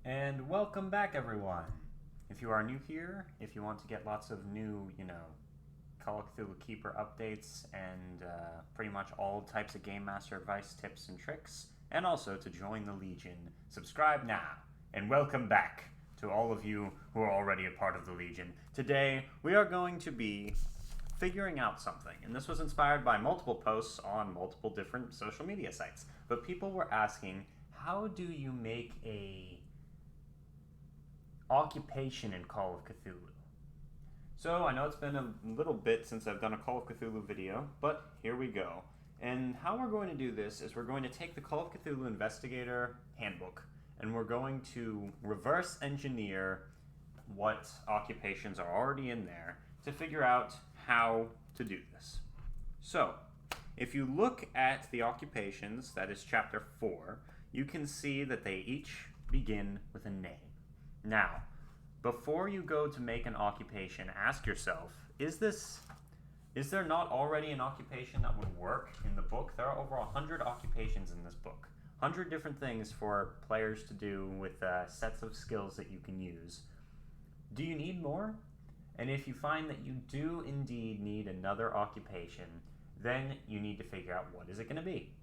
And welcome back, everyone. If you are new here, if you want to get lots of new, Call of Cthulhu Keeper updates and pretty much all types of Game Master advice, tips, and tricks, and also to join the Legion, subscribe now. And welcome back to all of you who are already a part of the Legion. Today, we are going to be figuring out something, and this was inspired by multiple posts on multiple different social media sites. But people were asking, how do you make a occupation in Call of Cthulhu? So I know it's been a little bit since I've done a Call of Cthulhu video, but here we go. And how we're going to do this is we're going to take the Call of Cthulhu Investigator Handbook and we're going to reverse engineer what occupations are already in there to figure out how to do this. So, if you look at the occupations, that is chapter 4, you can see that they each begin with a name. Now, before you go to make an occupation, ask yourself, is there not already an occupation that would work in the book? There are over 100 occupations in this book. 100 different things for players to do with sets of skills that you can use. Do you need more? And if you find that you do indeed need another occupation, then you need to figure out what is it going to be.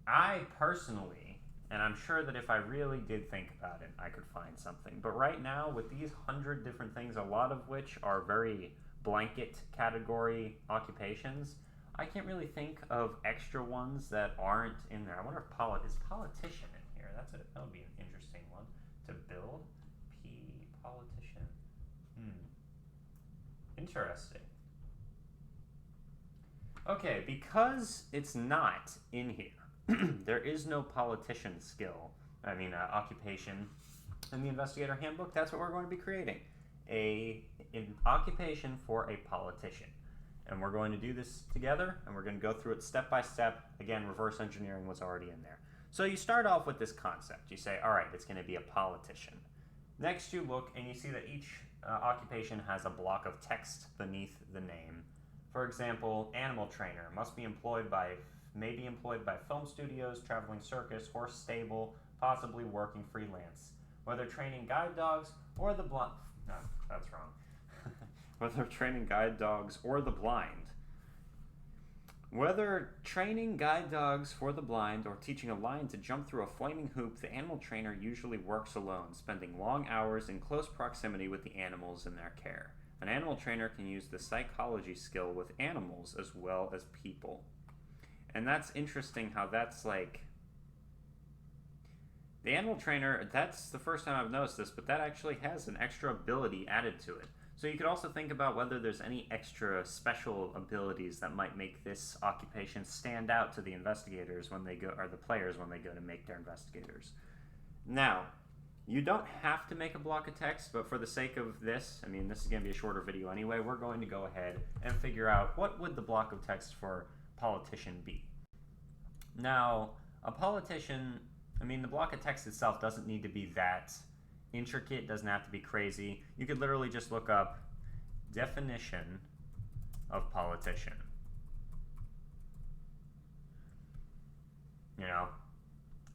I personally, and I'm sure that if I really did think about it, I could find something. But right now, with these 100 different things, a lot of which are very blanket category occupations, I can't really think of extra ones that aren't in there. I wonder if is politician in here? That would be an interesting one to build. Politician. Interesting. Okay, because it's not in here, there is no politician occupation in the Investigator Handbook. That's what we're going to be creating. An occupation for a politician. And we're going to do this together, and we're going to go through it step by step. Again, reverse engineering was already in there. So you start off with this concept. You say, all right, it's going to be a politician. Next, you look and you see that each occupation has a block of text beneath the name. For example, animal trainer may be employed by film studios, traveling circus, horse stable, possibly working freelance. Whether training guide dogs or the blind. No, that's wrong. Whether training guide dogs or the blind. Whether training guide dogs for the blind or teaching a lion to jump through a flaming hoop, the animal trainer usually works alone, spending long hours in close proximity with the animals in their care. An animal trainer can use the psychology skill with animals as well as people. And that's interesting how that's like... The animal trainer, that's the first time I've noticed this, but that actually has an extra ability added to it. So you could also think about whether there's any extra special abilities that might make this occupation stand out to the investigators when they go, or the players when they go to make their investigators. Now, you don't have to make a block of text, but for the sake of this, this is going to be a shorter video anyway, we're going to go ahead and figure out what would the block of text for politician be. Now, a politician, the block of text itself doesn't need to be that intricate, doesn't have to be crazy. You could literally just look up definition of politician.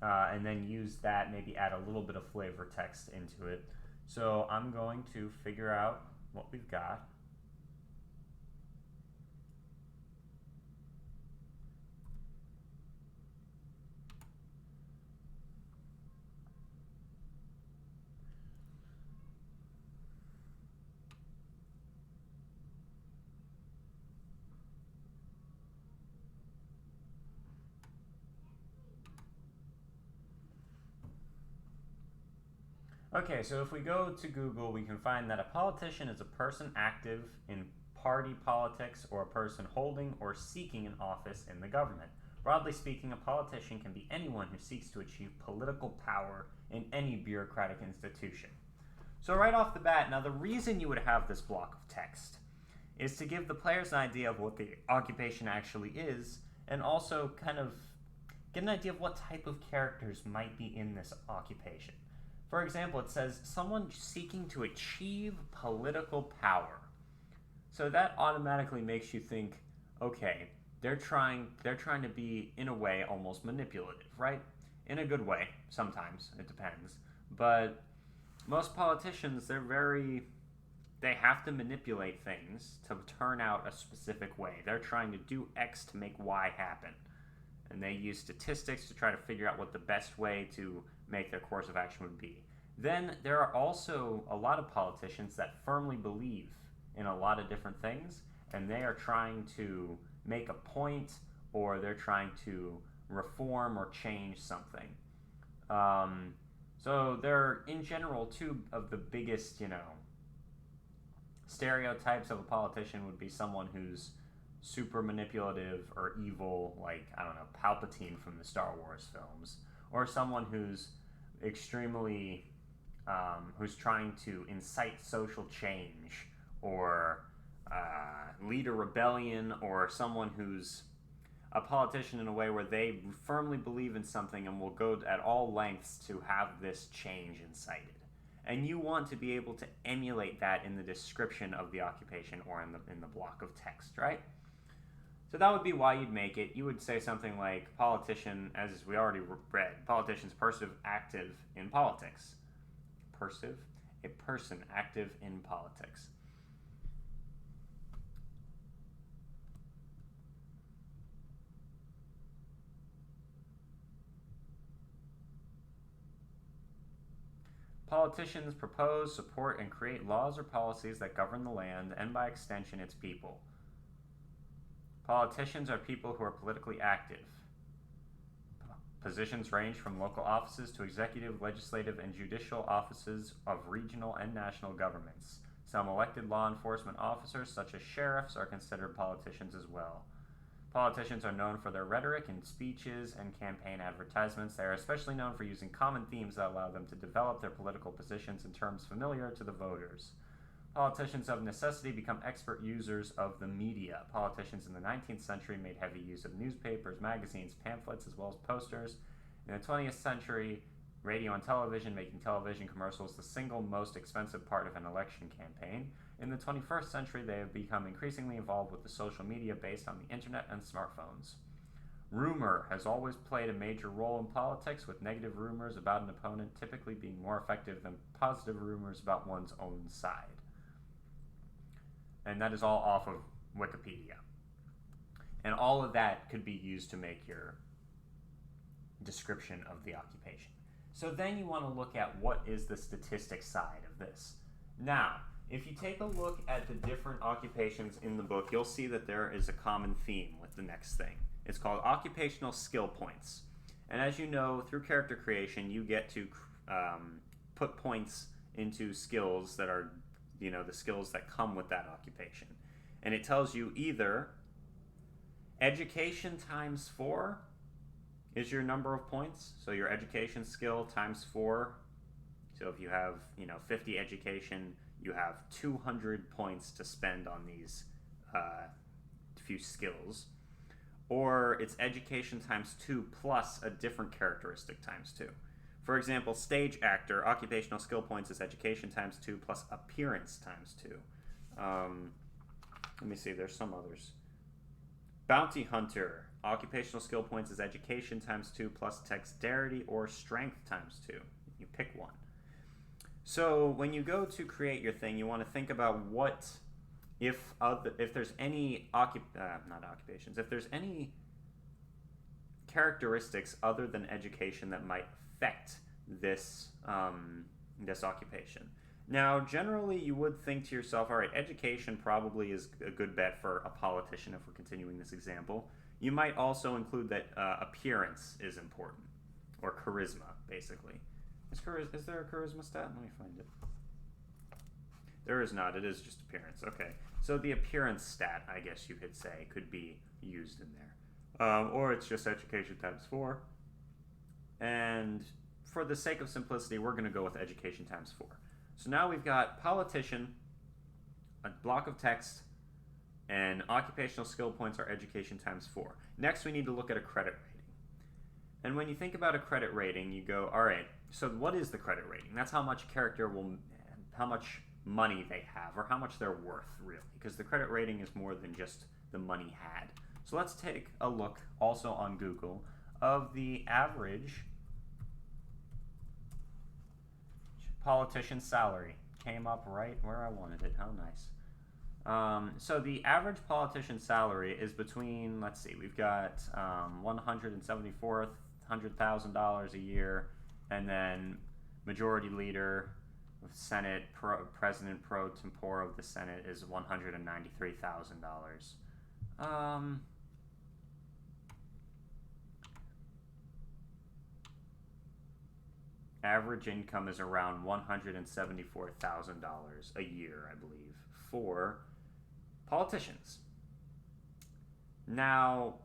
And then use that, maybe add a little bit of flavor text into it. So I'm going to figure out what we've got. Okay, so if we go to Google, we can find that a politician is a person active in party politics or a person holding or seeking an office in the government. Broadly speaking, a politician can be anyone who seeks to achieve political power in any bureaucratic institution. So right off the bat, now the reason you would have this block of text is to give the players an idea of what the occupation actually is, and also kind of get an idea of what type of characters might be in this occupation. For example, it says someone seeking to achieve political power. So that automatically makes you think, okay, they're trying to be, in a way, almost manipulative, right? in a good way. Sometimes it depends, but most politicians, they have to manipulate things to turn out a specific way. They're trying to do X to make Y happen, and they use statistics to try to figure out what the best way to make their course of action would be. Then there are also a lot of politicians that firmly believe in a lot of different things, and they are trying to make a point, or they're trying to reform or change something. So they're, in general, two of the biggest, stereotypes of a politician would be someone who's super manipulative or evil, like, I don't know, Palpatine from the Star Wars films, or someone who's extremely, who's trying to incite social change, or lead a rebellion, or someone who's a politician in a way where they firmly believe in something and will go at all lengths to have this change incited. And you want to be able to emulate that in the description of the occupation or in the block of text, right? So that would be why you'd make it. You would say something like, politician, as we already read, politicians pursive active in politics. Pursive? A person active in politics. Politicians propose, support, and create laws or policies that govern the land and, by extension, its people. Politicians are people who are politically active. Positions range from local offices to executive, legislative, and judicial offices of regional and national governments. Some elected law enforcement officers, such as sheriffs, are considered politicians as well. Politicians are known for their rhetoric in speeches and campaign advertisements. They are especially known for using common themes that allow them to develop their political positions in terms familiar to the voters. Politicians of necessity become expert users of the media. Politicians in the 19th century made heavy use of newspapers, magazines, pamphlets, as well as posters. In the 20th century, radio and television, making television commercials the single most expensive part of an election campaign. In the 21st century, they have become increasingly involved with the social media based on the internet and smartphones. Rumor has always played a major role in politics, with negative rumors about an opponent typically being more effective than positive rumors about one's own side. And that is all off of Wikipedia. And all of that could be used to make your description of the occupation. So then you want to look at what is the statistics side of this. Now, if you take a look at the different occupations in the book, you'll see that there is a common theme with the next thing. It's called occupational skill points. And as you know, through character creation, you get to put points into skills that are, the skills that come with that occupation. And it tells you either education times 4 is your number of points. So your education skill times 4. So if you have, 50 education, you have 200 points to spend on these few skills. Or it's education times 2 plus a different characteristic times 2. For example, stage actor, occupational skill points is education times 2 plus appearance times 2. Let me see, there's some others. Bounty hunter, occupational skill points is education times 2 plus dexterity or strength times 2. You pick one. So when you go to create your thing, you want to think about what, if there's any if there's any characteristics other than education that might affect this this occupation. Now, generally, you would think to yourself, all right, education probably is a good bet for a politician if we're continuing this example. You might also include that appearance is important, or charisma, basically. Is there a charisma stat? Let me find it. There is not. It is just appearance. Okay. So the appearance stat, I guess you could say, could be used in there. Or it's just education times 4. And for the sake of simplicity, we're going to go with education times 4. So now we've got politician, a block of text, and occupational skill points are education times 4. Next, we need to look at a credit rating. And when you think about a credit rating, you go, all right, so what is the credit rating? That's how much how much money they have, or how much they're worth, really. Because the credit rating is more than just the money had. So let's take a look, also on Google, of the average politician's salary. Came up right where I wanted it. How nice. So the average politician's salary is between, let's see, we've got $174,000 a year, and then majority leader, Senate president pro tempore of the Senate is $193,000. Average income is around $174,000 a year, I believe, for politicians. Now,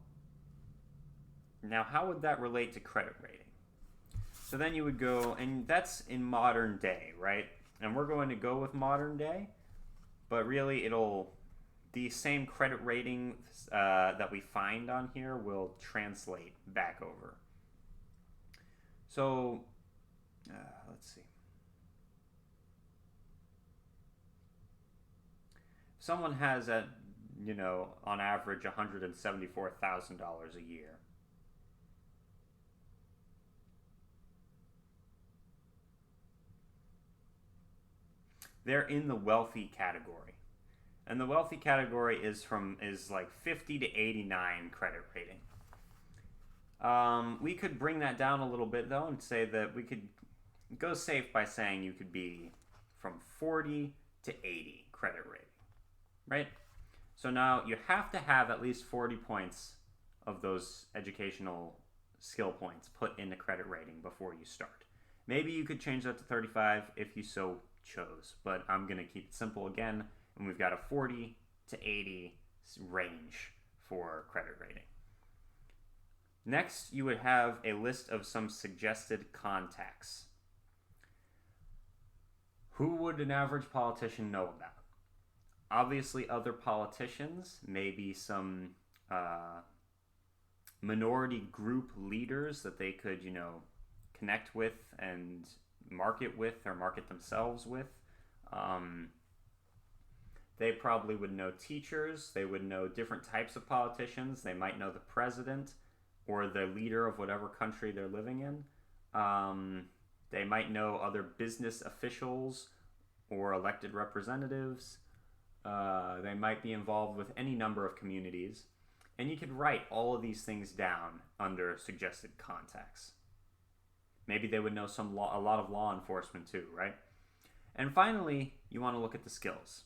how would that relate to credit rating? So then you would go, and that's in modern day, right? And we're going to go with modern day, but really the same credit rating that we find on here will translate back over. So, let's see. Someone has on average $174,000 a year. They're in the wealthy category. And the wealthy category is like 50 to 89 credit rating. We could bring that down a little bit though and say that we could go safe by saying you could be from 40 to 80 credit rating, right? So now you have to have at least 40 points of those educational skill points put into credit rating before you start. Maybe you could change that to 35 if you so chose, but I'm going to keep it simple again, and we've got a 40 to 80 range for credit rating. Next, you would have a list of some suggested contacts. Who would an average politician know about? Obviously, other politicians, maybe some minority group leaders that they could, connect with and market with or market themselves with. They probably would know teachers. They would know different types of politicians. They might know the president or the leader of whatever country they're living in. They might know other business officials or elected representatives. They might be involved with any number of communities. And you could write all of these things down under suggested contacts. Maybe they would know a lot of law enforcement too, right? And finally, you want to look at the skills.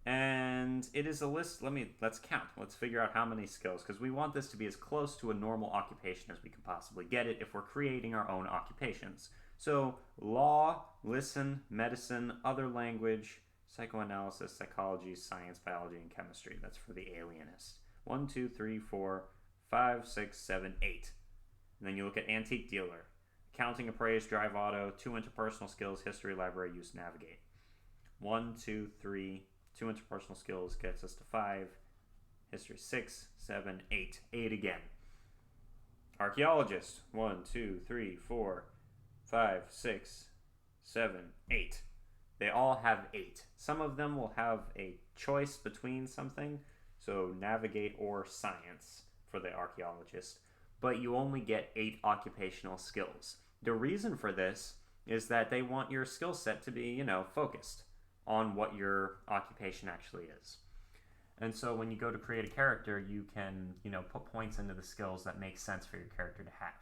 And it is a list. Let's count. Let's figure out how many skills, because we want this to be as close to a normal occupation as we can possibly get it if we're creating our own occupations. So law, listen, medicine, other language, psychoanalysis, psychology, science, biology, and chemistry. That's for the alienist. 1, 2, 3, 4, 5, 6, 7, 8. And then you look at antique dealer, accounting, appraise, drive auto, 2 interpersonal skills, history, library, use, navigate. 1, 2, 3, 2 interpersonal skills gets us to 5. History 6, 7, 8. 8 again. Archaeologist 1, 2, 3, 4, 5, 6, 7, 8. They all have 8. Some of them will have a choice between something, so navigate or science for the archaeologist, but you only get 8 occupational skills. The reason for this is that they want your skill set to be, focused on what your occupation actually is. And so when you go to create a character, you can, put points into the skills that make sense for your character to have.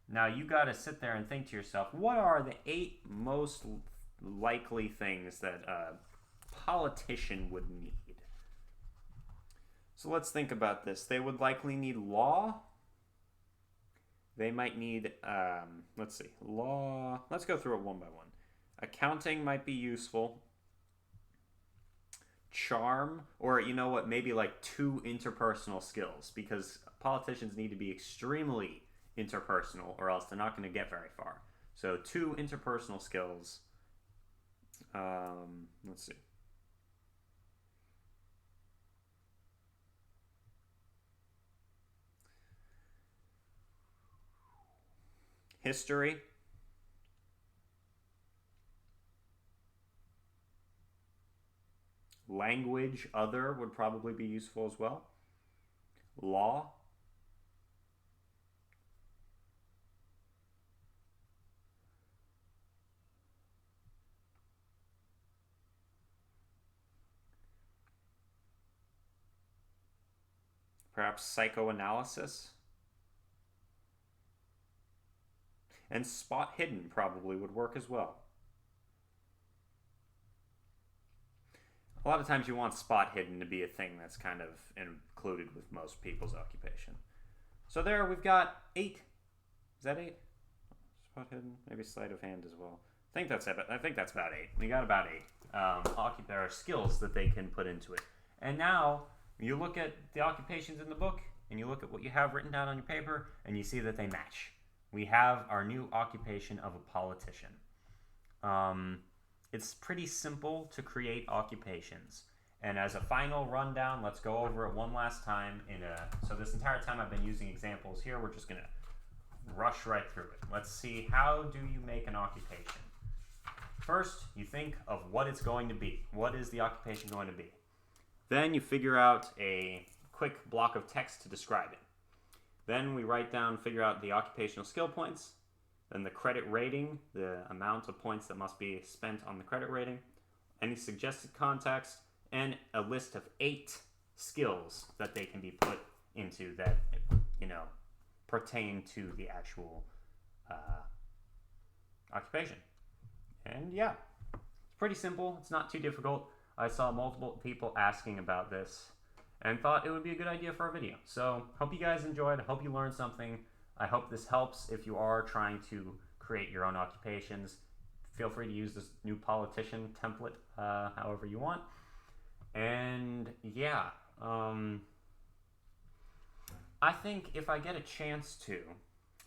Now you got to sit there and think to yourself, what are the 8 most likely things that a politician would need? So let's think about this. They would likely need law. They might need, law. Let's go through it one by one. Accounting might be useful. Charm, or maybe like 2 interpersonal skills, because politicians need to be extremely interpersonal or else they're not going to get very far. So 2 interpersonal skills. Let's see. History. Language, other, would probably be useful as well. Law. Perhaps psychoanalysis? And spot hidden probably would work as well. A lot of times you want spot hidden to be a thing that's kind of included with most people's occupation. So there we've got 8. Is that 8? Spot hidden? Maybe sleight of hand as well. I think that's about 8. We got about 8 there are skills that they can put into it. And now you look at the occupations in the book and you look at what you have written down on your paper and you see that they match. We have our new occupation of a politician. It's pretty simple to create occupations. And as a final rundown, let's go over it one last time. So this entire time I've been using examples here. We're just going to rush right through it. Let's see, how do you make an occupation? First, you think of what it's going to be. What is the occupation going to be? Then you figure out a quick block of text to describe it. Then we figure out the occupational skill points, then the credit rating, the amount of points that must be spent on the credit rating, any suggested context, and a list of 8 skills that they can be put into that, pertain to the actual occupation. And yeah, it's pretty simple. It's not too difficult. I saw multiple people asking about this and thought it would be a good idea for a video. So hope you guys enjoyed. I hope you learned something. I hope this helps if you are trying to create your own occupations. Feel free to use this new politician template however you want. And yeah, I think if I get a chance to,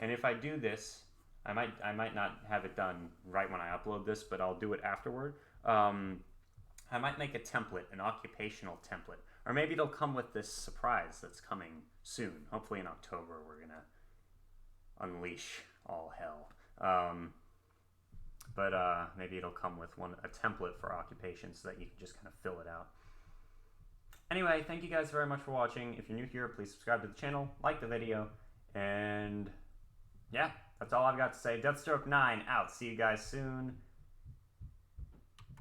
and if I do this, I might not have it done right when I upload this, but I'll do it afterward. I might make a template, an occupational template. Or maybe it'll come with this surprise that's coming soon. Hopefully in October we're going to unleash all hell. But maybe it'll come with a template for occupations so that you can just kind of fill it out. Anyway, thank you guys very much for watching. If you're new here, please subscribe to the channel, like the video, and yeah, that's all I've got to say. Deathstroke 9 out. See you guys soon.